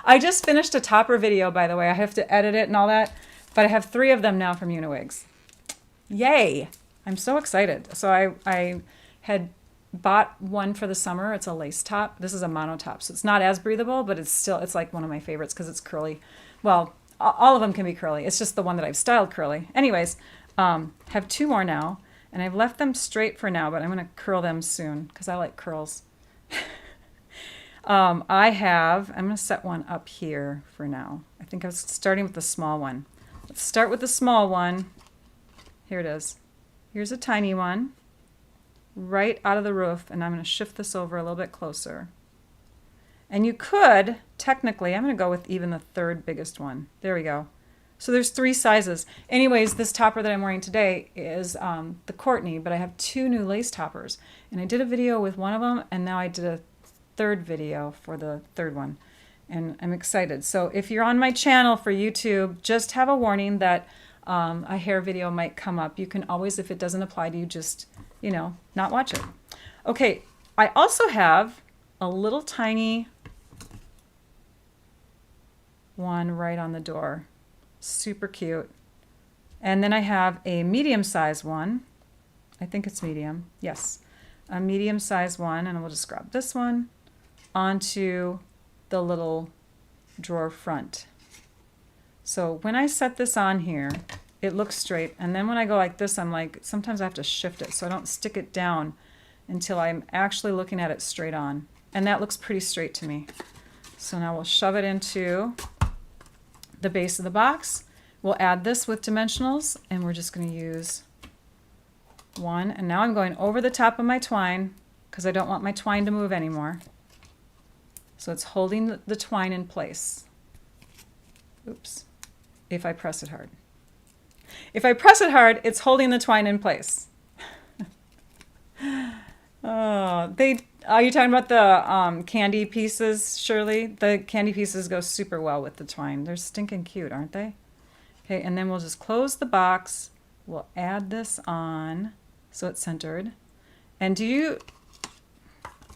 I just finished a topper video, by the way. I have to edit it and all that, but I have 3 of them now from Uniwigs. Yay! I'm so excited. So I had bought one for the summer. It's a lace top. This is a mono top, so it's not as breathable, but it's like one of my favorites because it's curly. Well, all of them can be curly. It's just the one that I've styled curly. Anyways, have 2 more now, and I've left them straight for now, but I'm going to curl them soon because I like curls. I'm going to set one up here for now. I think I was starting with the small one. Let's start with the small one. Here it is. Here's a tiny one right out of the roof, and I'm going to shift this over a little bit closer. And you could, technically, I'm going to go with even the 3rd biggest one. There we go. So there's 3 sizes. Anyways, this topper that I'm wearing today is the Courtney, but I have 2 new lace toppers. And I did a video with one of them, and now I did a 3rd video for the 3rd one. And I'm excited. So if you're on my channel for YouTube, just have a warning that a hair video might come up. You can always, if it doesn't apply to you, just, not watch it. Okay, I also have a little tiny one right on the door. Super cute. And then I have a medium-sized one. I think it's medium. Yes, a medium-sized one, and we'll just grab this one onto the little drawer front. So when I set this on here, it looks straight. And then when I go like this, I'm like, sometimes I have to shift it so I don't stick it down until I'm actually looking at it straight on. And that looks pretty straight to me. So now we'll shove it into the base of the box. We'll add this with dimensionals, and we're just going to use one. And now I'm going over the top of my twine because I don't want my twine to move anymore. So it's holding the twine in place. Oops. If I press it hard. If I press it hard, it's holding the twine in place. Oh, are you talking about the candy pieces, Shirley? The candy pieces go super well with the twine. They're stinking cute, aren't they? Okay, and then we'll just close the box. We'll add this on so it's centered. And do you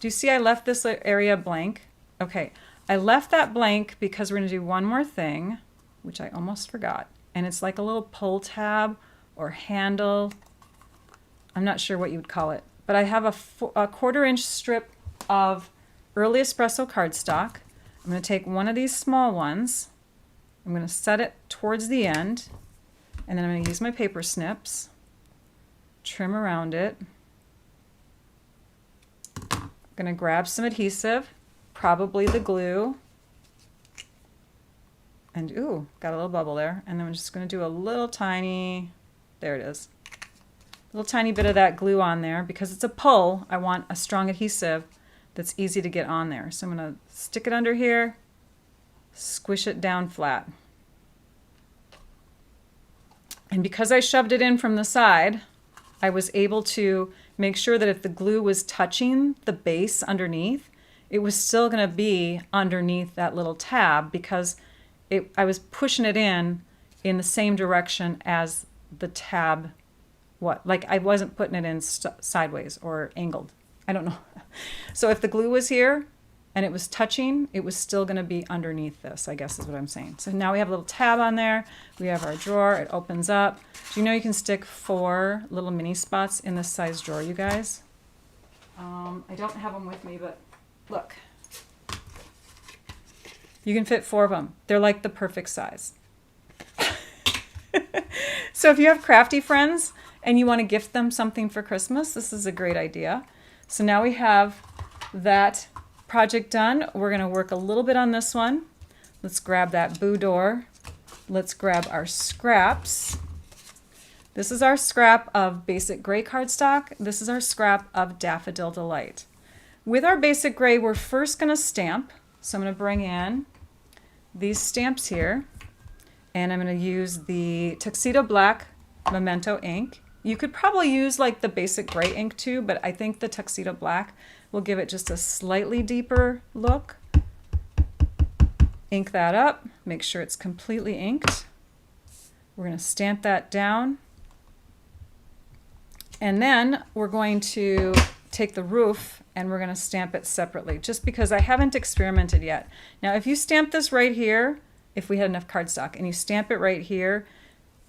see I left this area blank? Okay, I left that blank because we're going to do one more thing, which I almost forgot. And it's like a little pull tab or handle. I'm not sure what you would call it. But I have a 1/4 inch strip of early espresso cardstock. I'm going to take one of these small ones. I'm going to set it towards the end. And then I'm going to use my paper snips. Trim around it. I'm going to grab some adhesive, probably the glue. And ooh, got a little bubble there. And then I'm just going to do a little tiny, there it is. A little tiny bit of that glue on there. Because it's a pull, I want a strong adhesive that's easy to get on there. So I'm going to stick it under here, squish it down flat. And because I shoved it in from the side, I was able to make sure that if the glue was touching the base underneath, it was still going to be underneath that little tab because I was pushing it in the same direction as the tab. Like I wasn't putting it in sideways or angled. I don't know. So if the glue was here and it was touching, it was still going to be underneath this, I guess is what I'm saying. So now we have a little tab on there. We have our drawer. It opens up. Do you know you can stick 4 little mini spots in this size drawer, you guys? I don't have them with me, but look. You can fit 4 of them. They're like the perfect size. So if you have crafty friends and you want to gift them something for Christmas, this is a great idea. So now we have that project done. We're going to work a little bit on this one. Let's grab that boudoir. Let's grab our scraps. This is our scrap of basic gray cardstock. This is our scrap of Daffodil Delight. With our basic gray, we're first going to stamp. So I'm going to bring in these stamps here. And I'm going to use the Tuxedo Black Memento ink. You could probably use like the basic gray ink too, but I think the Tuxedo Black will give it just a slightly deeper look. Ink that up, make sure it's completely inked. We're going to stamp that down. And then we're going to take the roof and we're going to stamp it separately, just because I haven't experimented yet. Now, if you stamp this right here, if we had enough cardstock, and you stamp it right here,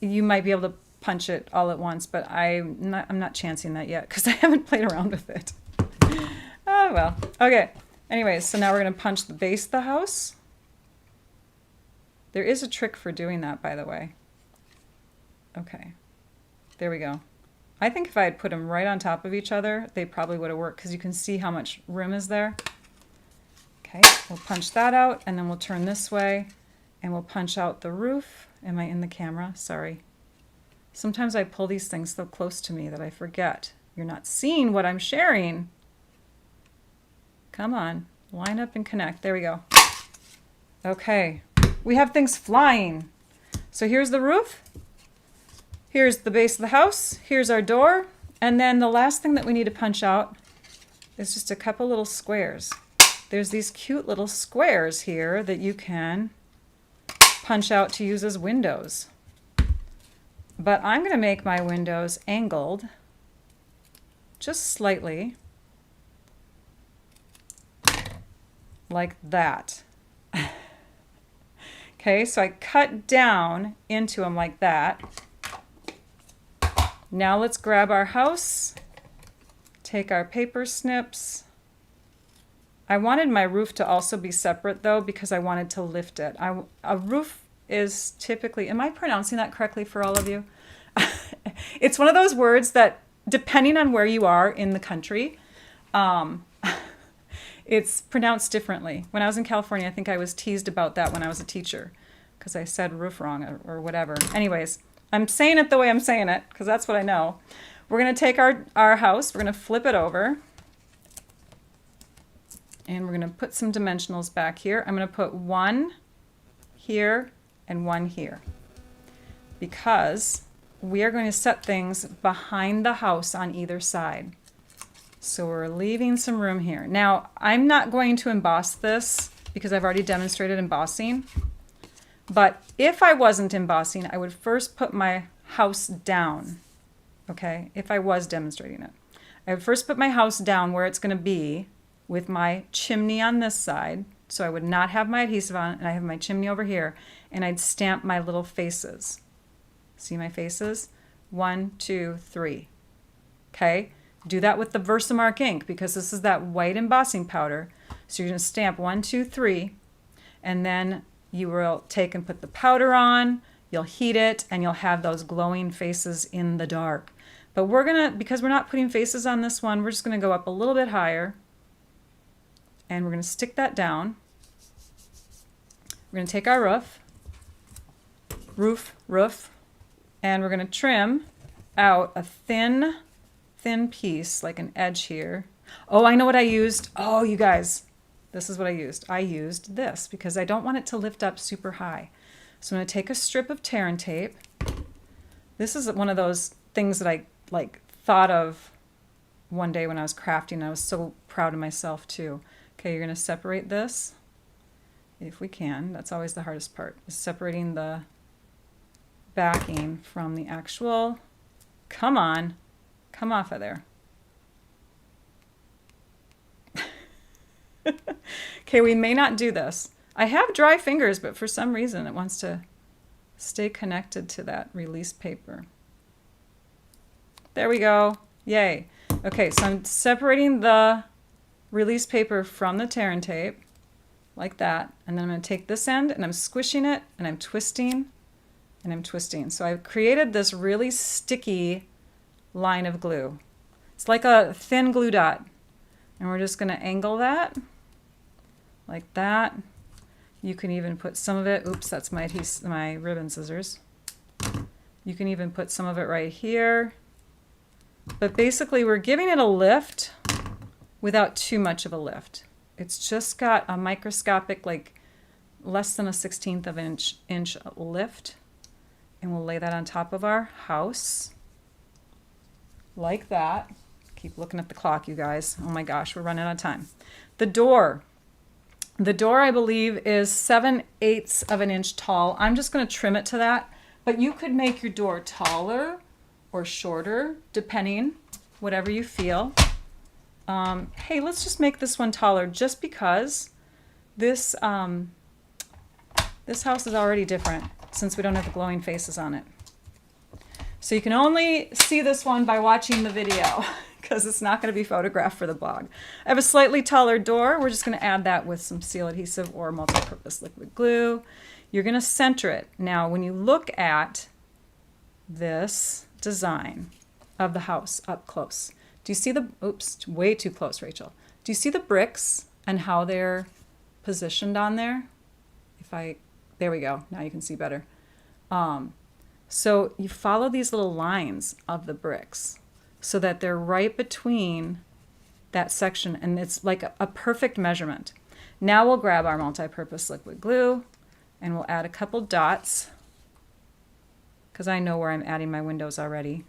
you might be able to punch it all at once, but I'm not chancing that yet because I haven't played around with it. Oh well. Okay. Anyways, so now we're going to punch the base of the house. There is a trick for doing that, by the way. Okay. There we go. I think if I had put them right on top of each other, they probably would have worked because you can see how much room is there. Okay, we'll punch that out, and then we'll turn this way. And we'll punch out the roof. Am I in the camera? Sorry. Sometimes I pull these things so close to me that I forget. You're not seeing what I'm sharing. Come on, line up and connect. There we go. Okay, we have things flying. So here's the roof. Here's the base of the house. Here's our door. And then the last thing that we need to punch out is just a couple little squares. There's these cute little squares here that you can punch out to use as windows. But I'm going to make my windows angled just slightly like that. Okay, so I cut down into them like that. Now let's grab our house, take our paper snips. I wanted my roof to also be separate though because I wanted to lift it. A roof is typically, am I pronouncing that correctly for all of you? It's one of those words that, depending on where you are in the country, it's pronounced differently. When I was in California, I think I was teased about that when I was a teacher because I said roof wrong or whatever. Anyways, I'm saying it the way I'm saying it because that's what I know. We're going to take our house, we're going to flip it over, and we're going to put some dimensionals back here. I'm going to put one here and one here because we are going to set things behind the house on either side. So we're leaving some room here. Now, I'm not going to emboss this because I've already demonstrated embossing. But if I wasn't embossing, I would first put my house down. Okay, if I was demonstrating it. I would first put my house down where it's going to be with my chimney on this side. So I would not have my adhesive on, and I have my chimney over here, and I'd stamp my little faces. See my faces? 1, 2, 3. Okay? Do that with the Versamark ink because this is that white embossing powder. So you're going to stamp 1, 2, 3, and then you will take and put the powder on, you'll heat it, and you'll have those glowing faces in the dark. But we're going to, because we're not putting faces on this one, we're just going to go up a little bit higher, and we're going to stick that down. We're going to take our roof, and we're going to trim out a thin piece, like an edge here. Oh, I know what I used. Oh, you guys, this is what I used. I used this because I don't want it to lift up super high. So I'm going to take a strip of tear and tape. This is one of those things that I thought of one day when I was crafting. I was so proud of myself too. Okay, you're going to separate this if we can. That's always the hardest part, is separating the backing from the actual. Come on. Come off of there. Okay, we may not do this. I have dry fingers, but for some reason it wants to stay connected to that release paper. There we go. Yay. Okay, so I'm separating the release paper from the tear and tape like that. And then I'm going to take this end and I'm squishing it and I'm twisting and I'm twisting. So I've created this really sticky line of glue. It's like a thin glue dot. And we're just going to angle that like that. You can even put some of it, oops, that's my ribbon scissors. You can even put some of it right here. But basically we're giving it a lift without too much of a lift. It's just got a microscopic, like less than a 1/16 of an inch lift. And we'll lay that on top of our house. Like that. Keep looking at the clock, you guys. Oh my gosh, we're running out of time. The door. The door, I believe, is 7/8 of an inch tall. I'm just going to trim it to that. But you could make your door taller or shorter, depending, whatever you feel. Hey, let's just make this one taller just because this, this house is already different since we don't have the glowing faces on it. So you can only see this one by watching the video because it's not going to be photographed for the blog. I have a slightly taller door. We're just going to add that with some seal adhesive or multi-purpose liquid glue. You're going to center it. Now, when you look at this design of the house up close, do you see the, oops, way too close, Rachel. Do you see the bricks and how they're positioned on there? There we go. Now you can see better. So you follow these little lines of the bricks so that they're right between that section, and it's like a perfect measurement. Now we'll grab our multi-purpose liquid glue and we'll add a couple dots because I know where I'm adding my windows already.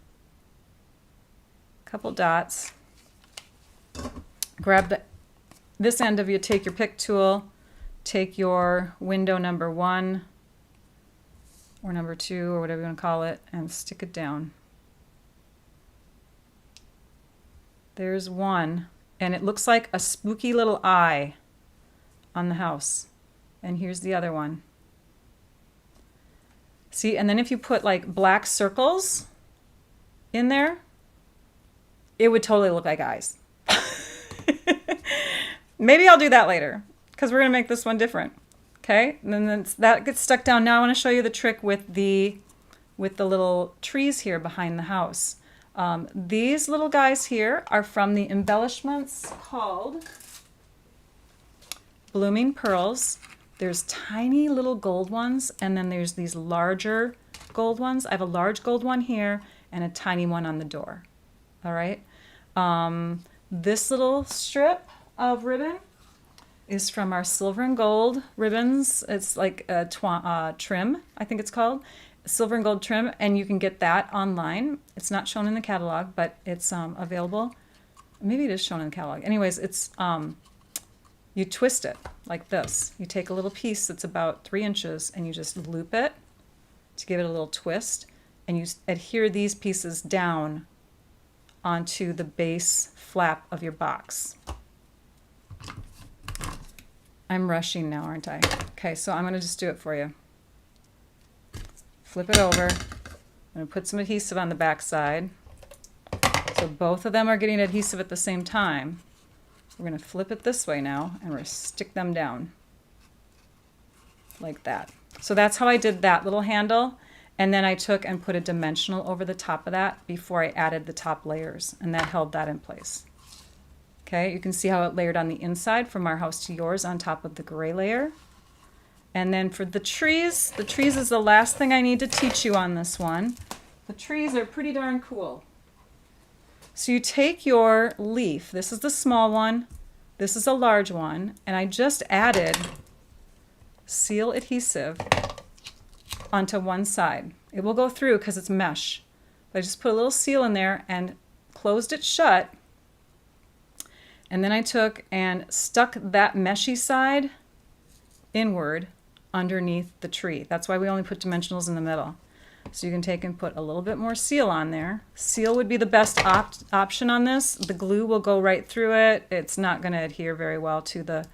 Couple dots. Grab this end of you, take your pick tool, take your window number 1 or number 2 or whatever you want to call it, and stick it down. There's one, and it looks like a spooky little eye on the house. And here's the other one. See, and then if you put like black circles in there, it would totally look like eyes. Maybe I'll do that later because we're going to make this one different. Okay, and then that gets stuck down. Now I want to show you the trick with the little trees here behind the house. These little guys here are from the embellishments called Blooming Pearls. There's tiny little gold ones, and then there's these larger gold ones. I have a large gold one here and a tiny one on the door. All right. This little strip of ribbon is from our silver and gold ribbons. It's like a trim, I think it's called. Silver and gold trim, and you can get that online. It's not shown in the catalog, but it's available. Maybe it is shown in the catalog. Anyways, it's you twist it like this. You take a little piece that's about 3 inches and you just loop it to give it a little twist, and you adhere these pieces down onto the base flap of your box. I'm rushing now, aren't I? Okay, so I'm going to just do it for you. Flip it over. I'm going to put some adhesive on the back side. So both of them are getting adhesive at the same time. We're going to flip it this way now, and we're going to stick them down like that. So that's how I did that little handle. And then I took and put a dimensional over the top of that before I added the top layers, and that held that in place. Okay, you can see how it layered on the inside from our house to yours on top of the gray layer. And then for the trees is the last thing I need to teach you on this one. The trees are pretty darn cool. So you take your leaf, this is the small one, this is a large one, and I just added seal adhesive onto one side. It will go through because it's mesh. But I just put a little seal in there and closed it shut. And then I took and stuck that meshy side inward underneath the tree. That's why we only put dimensionals in the middle. So you can take and put a little bit more seal on there. Seal would be the best option on this. The glue will go right through it. It's not going to adhere very well to the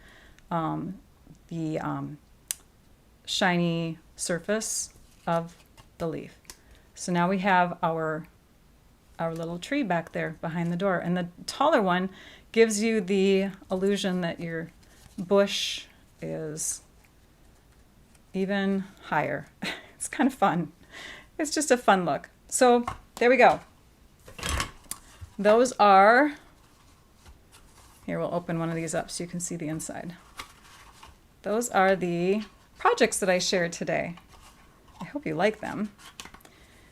shiny surface of the leaf. So now we have our little tree back there behind the door. And the taller one gives you the illusion that your bush is even higher. It's kind of fun. It's just a fun look. So there we go. Those are, here we'll open one of these up so you can see the inside. Those are the projects that I shared today. I hope you like them.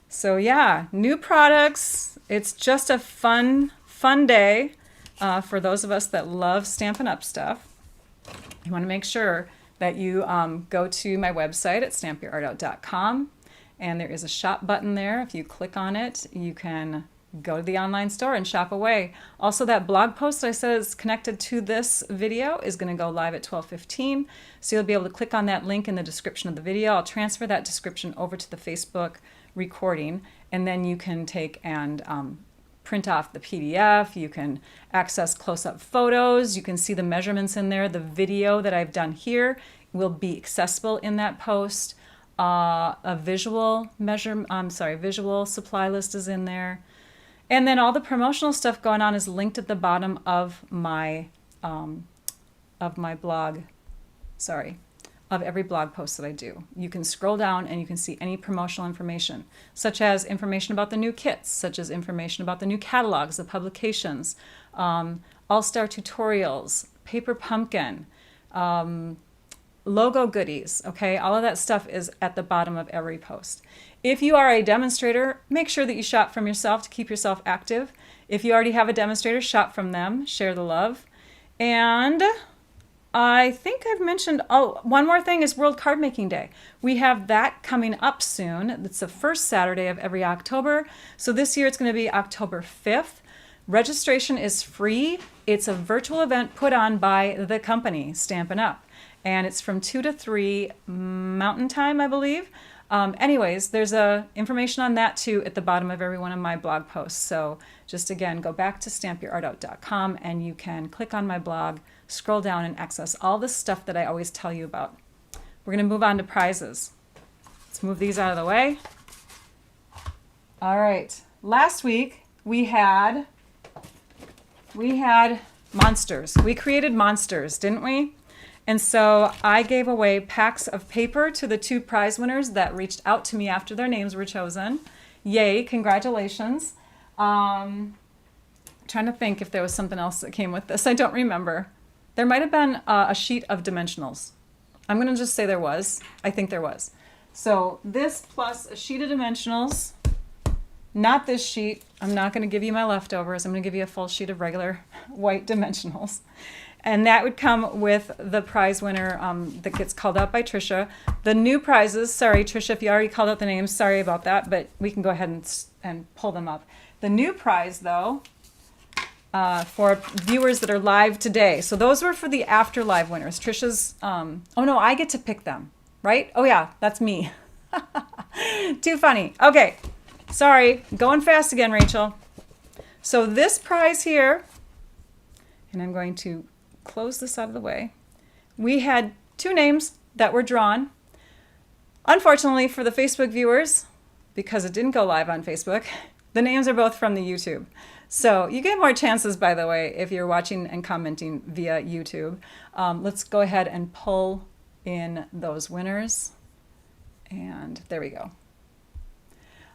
So yeah, new products. It's just a fun day for those of us that love Stampin' Up! Stuff. You want to make sure that you go to my website at stampyourartout.com, and there is a shop button there. If you click on it, you can go to the online store and shop away. Also, that blog post I said is connected to this video is going to go live at 12:15, so you'll be able to click on that link in the description of the video. I'll transfer that description over to the Facebook recording, and then you can take and print off the PDF. You can access close-up photos. You can see the measurements in there. The video that I've done here will be accessible in that post. A visual supply list is in there. And then all the promotional stuff going on is linked at the bottom of my blog. Of every blog post that I do. You can scroll down and you can see any promotional information, such as information about the new kits, such as information about the new catalogs, the publications, all-star tutorials, paper pumpkin, logo goodies, okay? All of that stuff is at the bottom of every post. If you are a demonstrator, make sure that you shop from yourself to keep yourself active. If you already have a demonstrator, shop from them, share the love. And I think I've mentioned, one more thing is World Card Making Day. We have that coming up soon. It's the first Saturday of every October. So this year it's going to be October 5th. Registration is free. It's a virtual event put on by the company, Stampin' Up. And it's from 2 to 3 Mountain Time, I believe. Anyways, there's information on that too at the bottom of every one of my blog posts. So just again, go back to stampyourartout.com and you can click on my blog, scroll down and access all the stuff that I always tell you about. We're going to move on to prizes. Let's move these out of the way. All right. Last week we had monsters. We created monsters, didn't we? And so I gave away packs of paper to the 2 prize winners that reached out to me after their names were chosen. Yay, congratulations. Trying to think if there was something else that came with this. I don't remember. There might have been a sheet of dimensionals. I'm going to just say there was. I think there was. So this plus a sheet of dimensionals, not this sheet. I'm not going to give you my leftovers. I'm going to give you a full sheet of regular white dimensionals. And that would come with the prize winner that gets called out by Trisha. The new prizes, sorry Trisha, if you already called out the names, sorry about that, but we can go ahead and pull them up. The new prize, though, for viewers that are live today. So those were for the after live winners. Trisha's, oh no, I get to pick them, right? Oh yeah, that's me. Too funny. Okay, sorry, going fast again, Rachel. So this prize here, and I'm going to close this out of the way. We had 2 names that were drawn. Unfortunately for the Facebook viewers, because it didn't go live on Facebook, the names are both from the YouTube. So you get more chances, by the way, if you're watching and commenting via YouTube. Let's go ahead and pull in those winners. And there we go.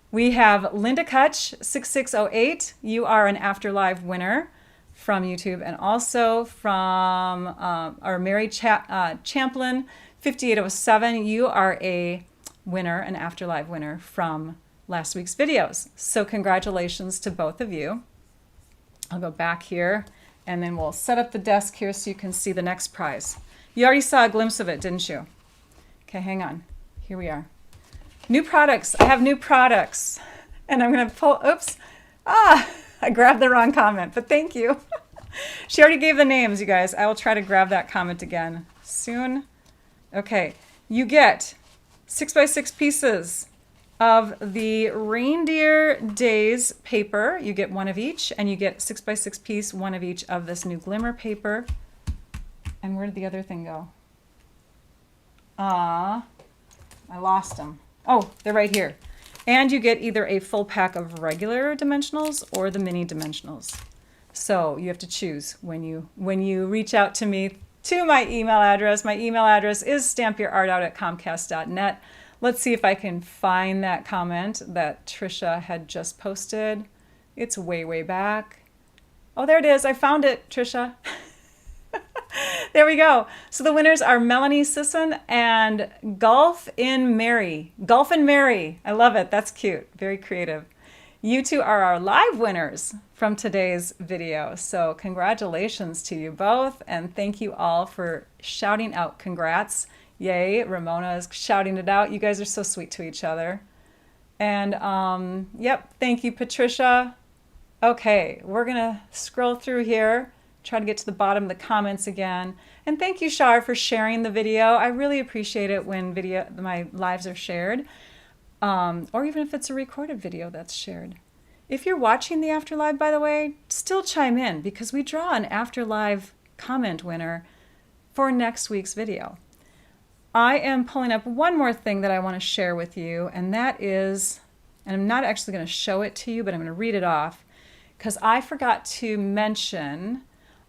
We have Linda Kutch, 6608. You are an Afterlive winner from YouTube, and also from our Mary Champlin, 5807. You are a winner, an Afterlive winner from last week's videos. So congratulations to both of you. I'll go back here, and then we'll set up the desk here so you can see the next prize. You already saw a glimpse of it, didn't you? Okay, hang on. Here we are. New products. I have new products. And I'm going to pull, oops. I grabbed the wrong comment, but thank you. She already gave the names, you guys. I will try to grab that comment again soon. Okay, you get 6x6 pieces of the Reindeer Days paper. You get 1 of each, and you get 6x6 piece, 1 of each of this new glimmer paper. And where did the other thing go? I lost them. Oh, they're right here. And you get either a full pack of regular dimensionals or the mini dimensionals. So you have to choose when you reach out to me to my email address. My email address is stampyourartout@comcast.net. Let's see if I can find that comment that Trisha had just posted. It's way, way back. Oh, there it is. I found it, Trisha. There we go. So the winners are Melanie Sisson and Golf and Mary. I love it. That's cute. Very creative. You 2 are our live winners from today's video. So congratulations to you both. And thank you all for shouting out congrats. Yay, Ramona is shouting it out. You guys are so sweet to each other. And yep, thank you, Patricia. Okay, we're going to scroll through here. Try to get to the bottom of the comments again. And thank you, Shar, for sharing the video. I really appreciate it when my lives are shared, or even if it's a recorded video that's shared. If you're watching the Afterlive, by the way, still chime in, because we draw an Afterlive comment winner for next week's video. I am pulling up one more thing that I want to share with you, and that is, and I'm not actually going to show it to you, but I'm going to read it off, because I forgot to mention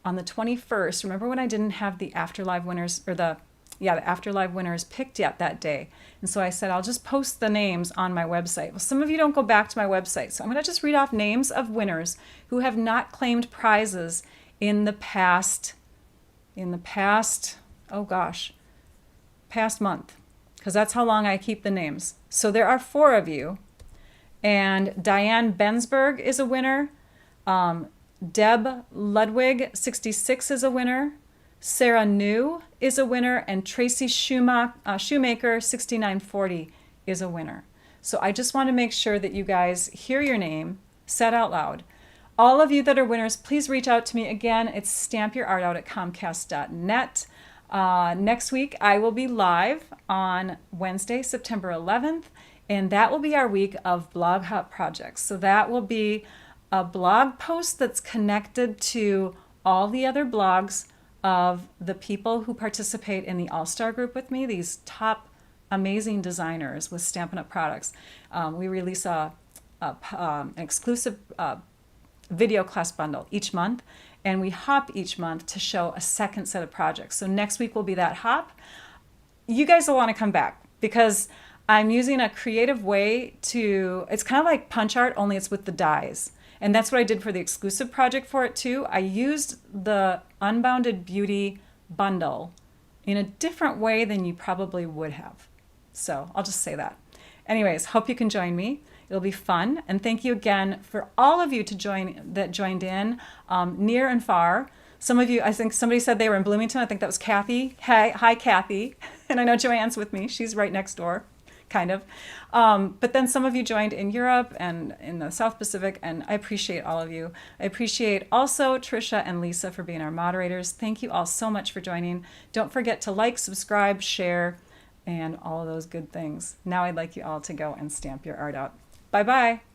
on the 21st, remember when I didn't have the Afterlive winners, or the Afterlive winners picked yet that day. And so I said, I'll just post the names on my website. Well, some of you don't go back to my website. So I'm going to just read off names of winners who have not claimed prizes in the past, oh gosh, past month, because that's how long I keep the names. So there are 4 of you. And Diane Bensberg is a winner. Deb Ludwig, 66, is a winner. Sarah New is a winner. And Tracy Shoemaker, 6940, is a winner. So I just want to make sure that you guys hear your name said out loud. All of you that are winners, please reach out to me. Again, it's stampyourartout@comcast.net. Next week, I will be live on Wednesday, September 11th, and that will be our week of Blog Hop projects. So that will be a blog post that's connected to all the other blogs of the people who participate in the All-Star group with me, these top amazing designers with Stampin' Up! Products. We release an exclusive video class bundle each month, and we hop each month to show a second set of projects. So next week will be that hop. You guys will want to come back because I'm using a creative way to, it's kind of like punch art, only it's with the dies. And that's what I did for the exclusive project for it too. I used the Unbounded Beauty bundle in a different way than you probably would have. So I'll just say that. Anyways, hope you can join me. It'll be fun. And thank you again for all of you that joined in, near and far. Some of you, I think somebody said they were in Bloomington. I think that was Kathy. Hi, Kathy. And I know Joanne's with me. She's right next door, kind of. But then some of you joined in Europe and in the South Pacific, and I appreciate all of you. I appreciate also Trisha and Lisa for being our moderators. Thank you all so much for joining. Don't forget to like, subscribe, share, and all of those good things. Now I'd like you all to go and stamp your art out. Bye-bye.